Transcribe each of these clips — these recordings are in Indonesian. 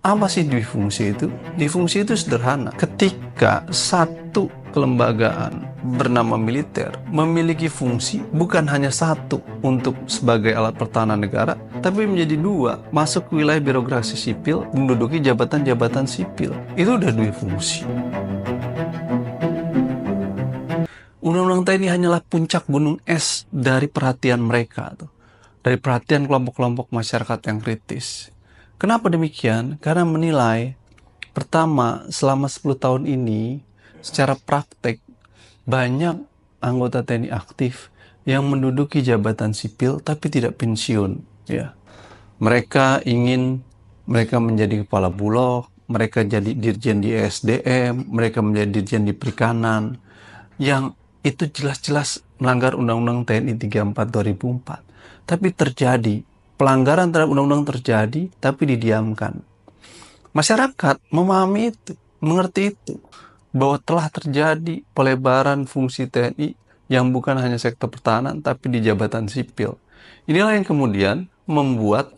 Apa sih dwifungsi itu? Dwifungsi itu sederhana. Ketika satu kelembagaan bernama militer memiliki fungsi bukan hanya satu untuk sebagai alat pertahanan negara, tapi menjadi dua, masuk ke wilayah birokrasi sipil, menduduki jabatan-jabatan sipil. Itu udah dwifungsi. Undang-undang TNI hanyalah puncak gunung es dari perhatian mereka, dari perhatian kelompok-kelompok masyarakat yang kritis. Kenapa demikian? Karena menilai, pertama, selama 10 tahun ini, secara praktek, banyak anggota TNI aktif yang menduduki jabatan sipil tapi tidak pensiun. Ya. Mereka menjadi kepala bulog, mereka jadi dirjen di SDM, mereka menjadi dirjen di perikanan, yang itu jelas-jelas melanggar Undang-Undang TNI 34 2004. Tapi terjadi, pelanggaran terhadap undang-undang terjadi, tapi didiamkan. Masyarakat memahami itu, mengerti itu, bahwa telah terjadi pelebaran fungsi TNI yang bukan hanya sektor pertahanan, tapi di jabatan sipil. Inilah yang kemudian membuat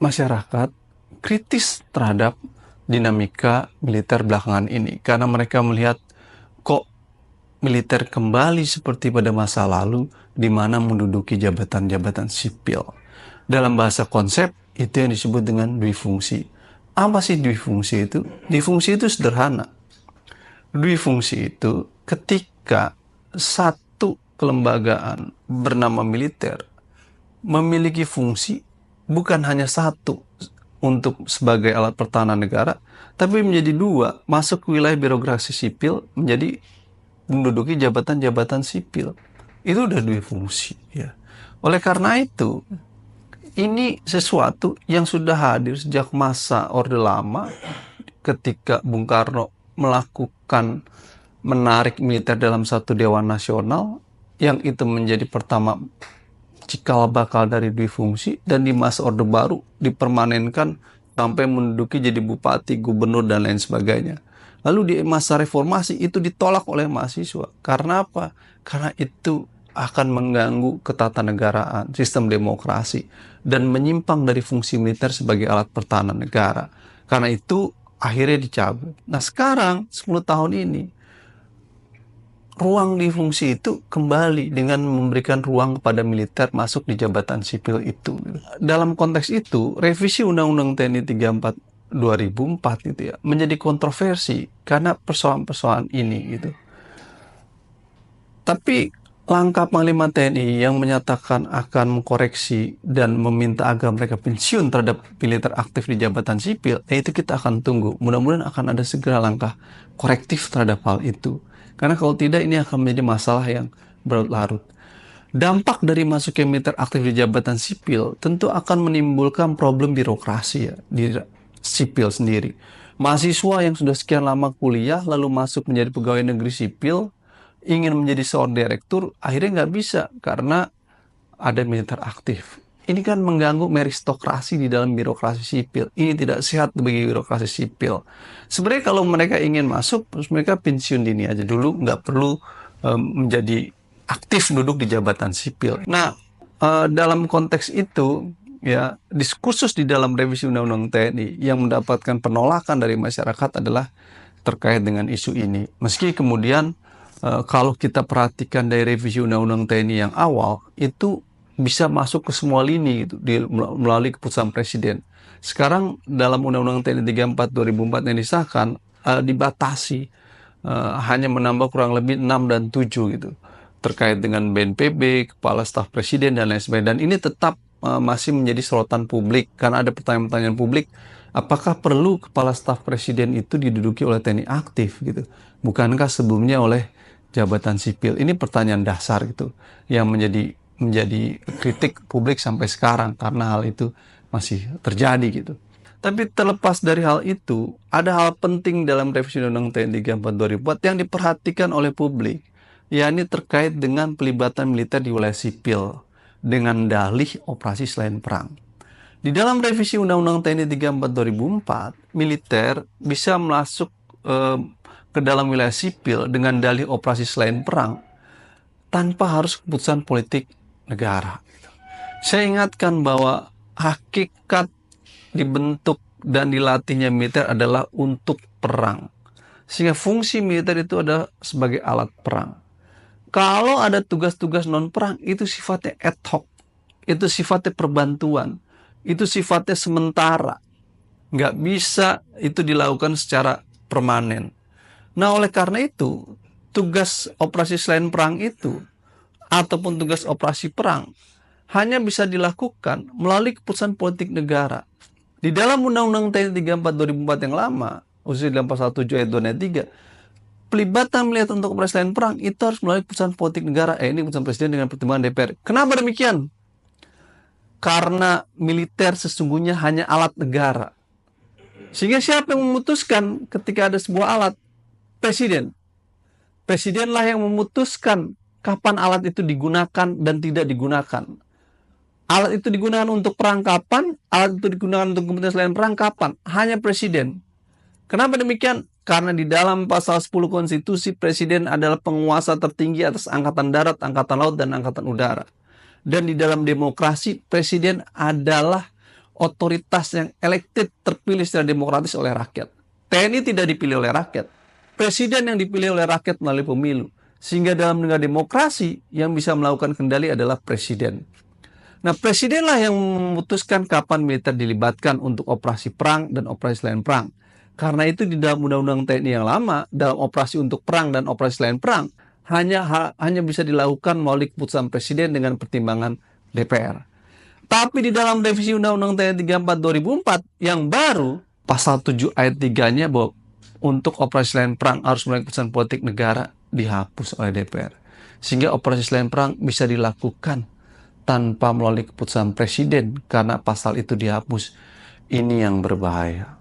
masyarakat kritis terhadap dinamika militer belakangan ini. Karena mereka melihat, kok militer kembali seperti pada masa lalu, di mana menduduki jabatan-jabatan sipil. Dalam bahasa konsep, itu yang disebut dengan dwifungsi. Apa sih dwifungsi itu? Dwifungsi itu sederhana. Dwifungsi itu ketika satu kelembagaan bernama militer memiliki fungsi bukan hanya satu untuk sebagai alat pertahanan negara, tapi menjadi dua, masuk ke wilayah birokrasi sipil, menjadi menduduki jabatan-jabatan sipil. Itu udah dwifungsi, ya. Oleh karena itu, ini sesuatu yang sudah hadir sejak masa Orde Lama, ketika Bung Karno melakukan menarik militer dalam satu dewan nasional, yang itu menjadi pertama cikal bakal dari dwifungsi, dan di masa Orde Baru dipermanenkan sampai menduduki jadi bupati, gubernur, dan lain sebagainya. Lalu di masa reformasi itu ditolak oleh mahasiswa. Karena apa? Karena itu akan mengganggu ketatanegaraan, sistem demokrasi, dan menyimpang dari fungsi militer sebagai alat pertahanan negara. Karena itu akhirnya dicabut. Nah sekarang 10 tahun ini, ruang difungsi itu kembali dengan memberikan ruang kepada militer masuk di jabatan sipil itu. Dalam konteks itu, revisi Undang-Undang TNI 34 2004 gitu ya, menjadi kontroversi karena persoalan-persoalan ini gitu. Tapi langkah Panglima TNI yang menyatakan akan mengkoreksi dan meminta agar mereka pensiun terhadap militer aktif di jabatan sipil, itu kita akan tunggu. Mudah-mudahan akan ada segera langkah korektif terhadap hal itu. Karena kalau tidak, ini akan menjadi masalah yang berlarut-larut. Dampak dari masuknya militer aktif di jabatan sipil tentu akan menimbulkan problem birokrasi ya, di sipil sendiri. Mahasiswa yang sudah sekian lama kuliah lalu masuk menjadi pegawai negeri sipil, ingin menjadi seorang direktur, akhirnya nggak bisa karena ada militer aktif. Ini kan mengganggu meritokrasi di dalam birokrasi sipil. Ini tidak sehat bagi birokrasi sipil. Sebenarnya kalau mereka ingin masuk, terus mereka pensiun dini aja dulu, nggak perlu menjadi aktif duduk di jabatan sipil. Nah, dalam konteks itu, ya, diskursus di dalam revisi Undang-Undang TNI yang mendapatkan penolakan dari masyarakat adalah terkait dengan isu ini. Meski kemudian kalau kita perhatikan dari revisi Undang-Undang TNI yang awal, itu bisa masuk ke semua lini gitu, melalui keputusan Presiden. Sekarang dalam Undang-Undang TNI 34 2004 yang disahkan, dibatasi hanya menambah kurang lebih 6 dan 7 gitu, terkait dengan BNPB, Kepala Staf Presiden, dan lain sebagainya. Dan ini tetap masih menjadi sorotan publik, karena ada pertanyaan-pertanyaan publik, apakah perlu Kepala Staf Presiden itu diduduki oleh TNI aktif gitu? Bukankah sebelumnya oleh jabatan sipil? Ini pertanyaan dasar gitu, yang menjadi kritik publik sampai sekarang, karena hal itu masih terjadi gitu. Tapi terlepas dari hal itu, ada hal penting dalam revisi Undang-Undang TNI 34 2004 yang diperhatikan oleh publik, yakni terkait dengan pelibatan militer di wilayah sipil dengan dalih operasi selain perang. Di dalam revisi Undang-Undang TNI 34 2004, militer bisa masuk ke dalam wilayah sipil dengan dalih operasi selain perang tanpa harus keputusan politik negara. Saya ingatkan bahwa hakikat dibentuk dan dilatihnya militer adalah untuk perang. Sehingga fungsi militer itu adalah sebagai alat perang. Kalau ada tugas-tugas non-perang, itu sifatnya ad hoc. Itu sifatnya perbantuan. Itu sifatnya sementara. Nggak bisa itu dilakukan secara permanen. Nah, oleh karena itu, tugas operasi selain perang itu, ataupun tugas operasi perang, hanya bisa dilakukan melalui keputusan politik negara. Di dalam Undang-Undang TNI 34 2004 yang lama, khususnya dalam pasal 7 ayat 2 ayat 3, pelibatan militer untuk operasi selain perang itu harus melalui keputusan politik negara. Ini keputusan presiden dengan pertimbangan DPR. Kenapa demikian? Karena militer sesungguhnya hanya alat negara. Sehingga siapa yang memutuskan ketika ada sebuah alat? Presiden. Presidenlah yang memutuskan kapan alat itu digunakan dan tidak digunakan. Alat itu digunakan untuk perang kapan? Alat itu digunakan untuk kepentingan selain perang kapan? Hanya presiden. Kenapa demikian? Karena di dalam pasal 10 konstitusi, presiden adalah penguasa tertinggi atas angkatan darat, angkatan laut, dan angkatan udara. Dan di dalam demokrasi, presiden adalah otoritas yang elected, terpilih secara demokratis oleh rakyat. TNI tidak dipilih oleh rakyat. Presiden yang dipilih oleh rakyat melalui pemilu. Sehingga dalam negara demokrasi, yang bisa melakukan kendali adalah presiden. Nah, presidenlah yang memutuskan kapan militer dilibatkan untuk operasi perang dan operasi selain perang. Karena itu di dalam Undang-Undang TNI yang lama, dalam operasi untuk perang dan operasi selain perang, hanya bisa dilakukan melalui keputusan presiden dengan pertimbangan DPR. Tapi di dalam revisi Undang-Undang TNI 34 2004 yang baru, pasal 7 ayat 3-nya bahwa untuk operasi selain perang harus melalui keputusan politik negara dihapus oleh DPR. Sehingga operasi selain perang bisa dilakukan tanpa melalui keputusan presiden karena pasal itu dihapus. Ini yang berbahaya.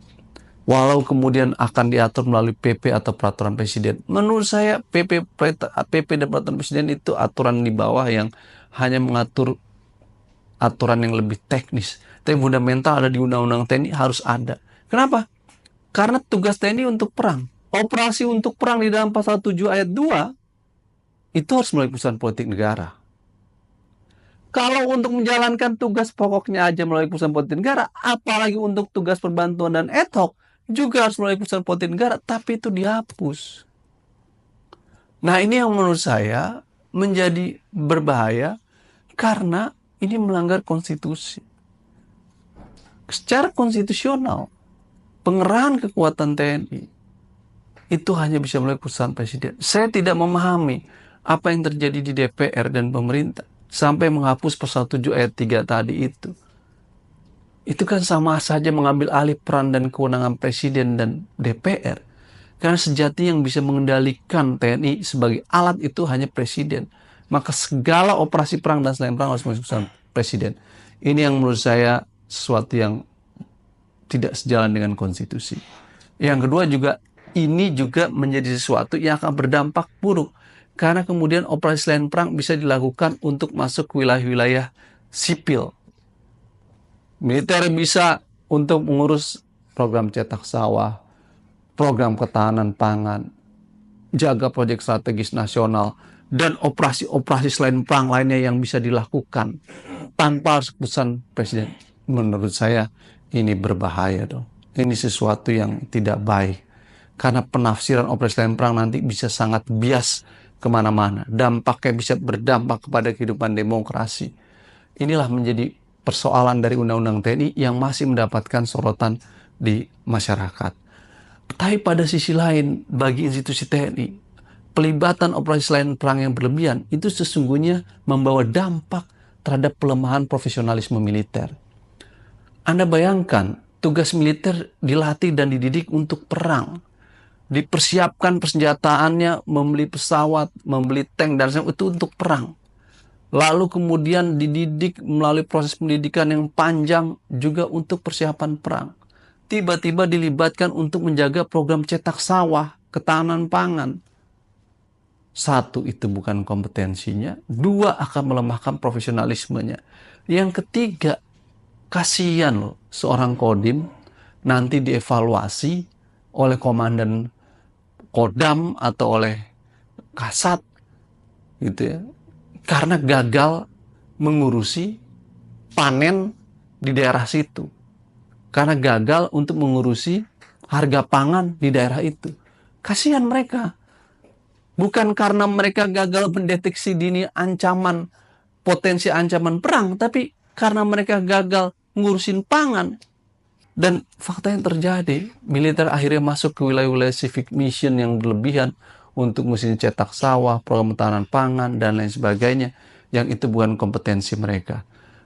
Walau kemudian akan diatur melalui PP atau peraturan presiden. Menurut saya PP dan peraturan presiden itu aturan di bawah yang hanya mengatur aturan yang lebih teknis. Tapi fundamental ada di Undang-Undang TNI harus ada. Kenapa? Karena tugas TNI untuk perang. Operasi untuk perang di dalam pasal 7 ayat 2 itu harus melalui keputusan politik negara. Kalau untuk menjalankan tugas pokoknya aja melalui keputusan politik negara, apalagi untuk tugas perbantuan dan ad hoc, juga harus melalui keputusan politik negara, tapi itu dihapus. Nah, ini yang menurut saya menjadi berbahaya karena ini melanggar konstitusi. Secara konstitusional, pengerahan kekuatan TNI itu hanya bisa melalui keputusan presiden. Saya tidak memahami apa yang terjadi di DPR dan pemerintah sampai menghapus pasal 7 ayat 3 tadi itu. Itu kan sama saja mengambil alih peran dan kewenangan presiden dan DPR. Karena sejati yang bisa mengendalikan TNI sebagai alat itu hanya presiden. Maka segala operasi perang dan selain perang harus melalui presiden. Ini yang menurut saya sesuatu yang tidak sejalan dengan konstitusi. Yang kedua juga, ini juga menjadi sesuatu yang akan berdampak buruk. Karena kemudian operasi selain perang bisa dilakukan untuk masuk ke wilayah-wilayah sipil. Militer bisa untuk mengurus program cetak sawah, program ketahanan pangan, jaga proyek strategis nasional, dan operasi-operasi selain perang lainnya yang bisa dilakukan tanpa harus keputusan presiden. Menurut saya ini berbahaya dong. Ini sesuatu yang tidak baik. Karena penafsiran operasi selain perang nanti bisa sangat bias kemana-mana. Dampaknya bisa berdampak kepada kehidupan demokrasi. Inilah menjadi persoalan dari Undang-Undang TNI yang masih mendapatkan sorotan di masyarakat. Tapi pada sisi lain, bagi institusi TNI, pelibatan operasi selain perang yang berlebihan itu sesungguhnya membawa dampak terhadap pelemahan profesionalisme militer. Anda bayangkan, tugas militer dilatih dan dididik untuk perang. Dipersiapkan persenjataannya, membeli pesawat, membeli tank, dan itu untuk perang. Lalu kemudian dididik melalui proses pendidikan yang panjang juga untuk persiapan perang. Tiba-tiba dilibatkan untuk menjaga program cetak sawah, ketahanan pangan. Satu, itu bukan kompetensinya. Dua, akan melemahkan profesionalismenya. Yang ketiga, kasihan loh seorang kodim nanti dievaluasi oleh komandan Kodam atau oleh Kasat gitu ya. Karena gagal mengurusi panen di daerah situ. karena gagal untuk mengurusi harga pangan di daerah itu. Kasihan mereka. Bukan karena mereka gagal mendeteksi dini ancaman, potensi ancaman perang, tapi karena mereka gagal ngurusin pangan. Dan fakta yang terjadi, militer akhirnya masuk ke wilayah-wilayah civic mission yang berlebihan untuk mesin cetak sawah, program ketahanan pangan, dan lain sebagainya, yang itu bukan kompetensi mereka.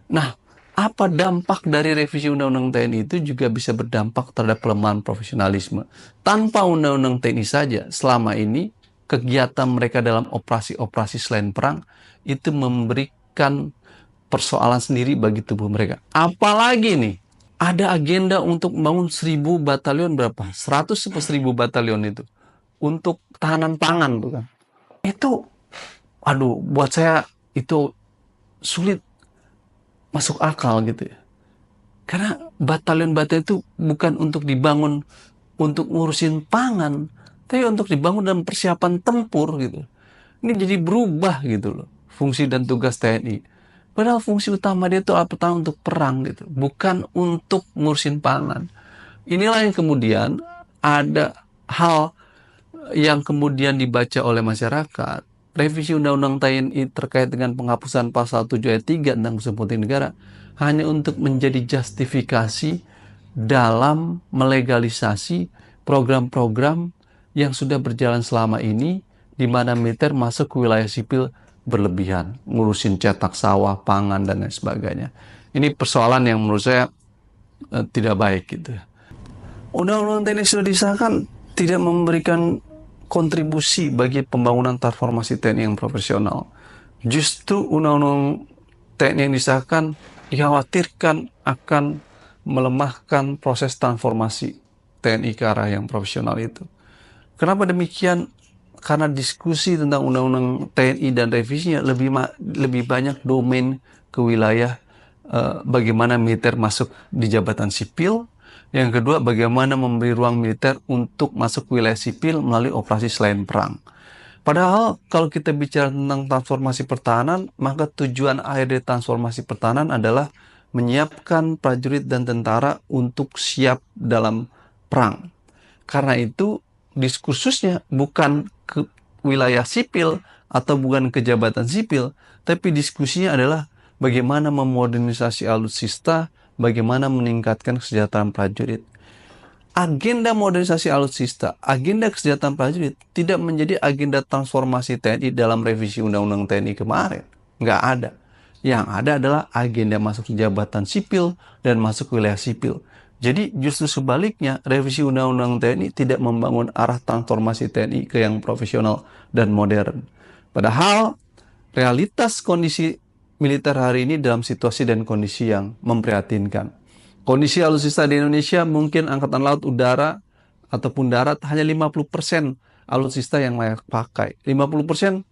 Nah, apa dampak dari revisi Undang-Undang TNI itu juga bisa berdampak terhadap pelemahan profesionalisme. Tanpa Undang-Undang TNI saja, selama ini kegiatan mereka dalam operasi-operasi selain perang itu memberikan persoalan sendiri bagi tubuh mereka. Apalagi nih, ada agenda untuk membangun 1000 batalion berapa? 100 atau 1000 batalion itu. Untuk tahanan pangan tuh kan. Itu, aduh, buat saya itu sulit masuk akal gitu ya. Karena batalion-batalion itu bukan untuk dibangun untuk ngurusin pangan, tapi untuk dibangun dalam persiapan tempur gitu. Ini jadi berubah gitu loh, fungsi dan tugas TNI. Padahal fungsi utama dia itu pertama untuk perang gitu, bukan untuk ngurusin pangan. Inilah yang kemudian ada hal yang kemudian dibaca oleh masyarakat. Revisi Undang-Undang TNI terkait dengan penghapusan pasal 7 ayat 3 tentang unsur penting negara hanya untuk menjadi justifikasi dalam melegalisasi program-program yang sudah berjalan selama ini, di mana militer masuk ke wilayah sipil berlebihan, ngurusin cetak sawah, pangan, dan lain sebagainya. Ini persoalan yang menurut saya tidak baik gitu. Undang-undang TNI sudah disahkan tidak memberikan kontribusi bagi pembangunan transformasi TNI yang profesional. Justru undang-undang TNI yang disahkan dikhawatirkan akan melemahkan proses transformasi TNI ke arah yang profesional itu. Kenapa demikian? Karena diskusi tentang undang-undang TNI dan revisinya lebih banyak domain ke wilayah bagaimana militer masuk di jabatan sipil. Yang kedua, bagaimana memberi ruang militer untuk masuk ke wilayah sipil melalui operasi selain perang. Padahal kalau kita bicara tentang transformasi pertahanan, maka tujuan akhir dari transformasi pertahanan adalah menyiapkan prajurit dan tentara untuk siap dalam perang. Karena itu, diskursusnya bukan ke wilayah sipil atau bukan ke jabatan sipil, tapi diskusinya adalah bagaimana memodernisasi alutsista, bagaimana meningkatkan kesejahteraan prajurit. Agenda modernisasi alutsista, agenda kesejahteraan prajurit tidak menjadi agenda transformasi TNI dalam revisi Undang-Undang TNI kemarin. Nggak ada. Yang ada adalah agenda masuk ke jabatan sipil dan masuk ke wilayah sipil. Jadi justru sebaliknya, revisi Undang-Undang TNI tidak membangun arah transformasi TNI ke yang profesional dan modern. Padahal realitas kondisi militer hari ini dalam situasi dan kondisi yang memprihatinkan. Kondisi alutsista di Indonesia mungkin angkatan laut, udara, ataupun darat hanya 50% alutsista yang layak pakai. 50%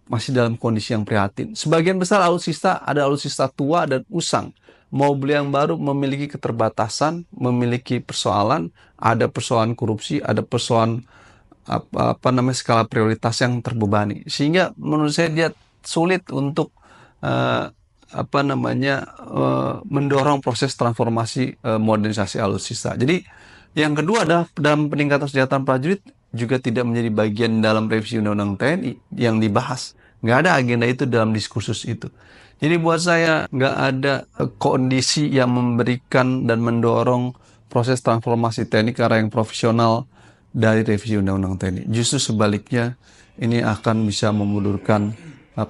masih dalam kondisi yang prihatin. Sebagian besar alutsista ada alutsista tua dan usang. Mau beli yang baru memiliki keterbatasan, memiliki persoalan, ada persoalan korupsi, ada persoalan skala prioritas yang terbebani. Sehingga menurut saya dia sulit untuk mendorong proses transformasi modernisasi alutsista. Jadi yang kedua adalah dalam peningkatan kesejahteraan prajurit juga tidak menjadi bagian dalam revisi Undang-Undang TNI yang dibahas. Nggak ada agenda itu dalam diskursus itu. Jadi buat saya nggak ada kondisi yang memberikan dan mendorong proses transformasi TNI ke arah yang profesional dari revisi Undang-Undang TNI. Justru sebaliknya, ini akan bisa memundurkan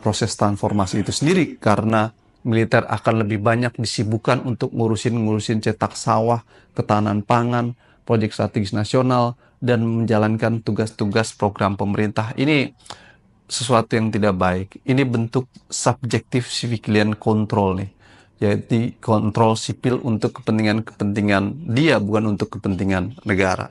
proses transformasi itu sendiri karena militer akan lebih banyak disibukkan untuk ngurusin cetak sawah, ketahanan pangan, proyek strategis nasional, dan menjalankan tugas-tugas program pemerintah. Ini sesuatu yang tidak baik. Ini bentuk subjektif civilian control nih. Yaitu kontrol sipil untuk kepentingan dia, bukan untuk kepentingan negara.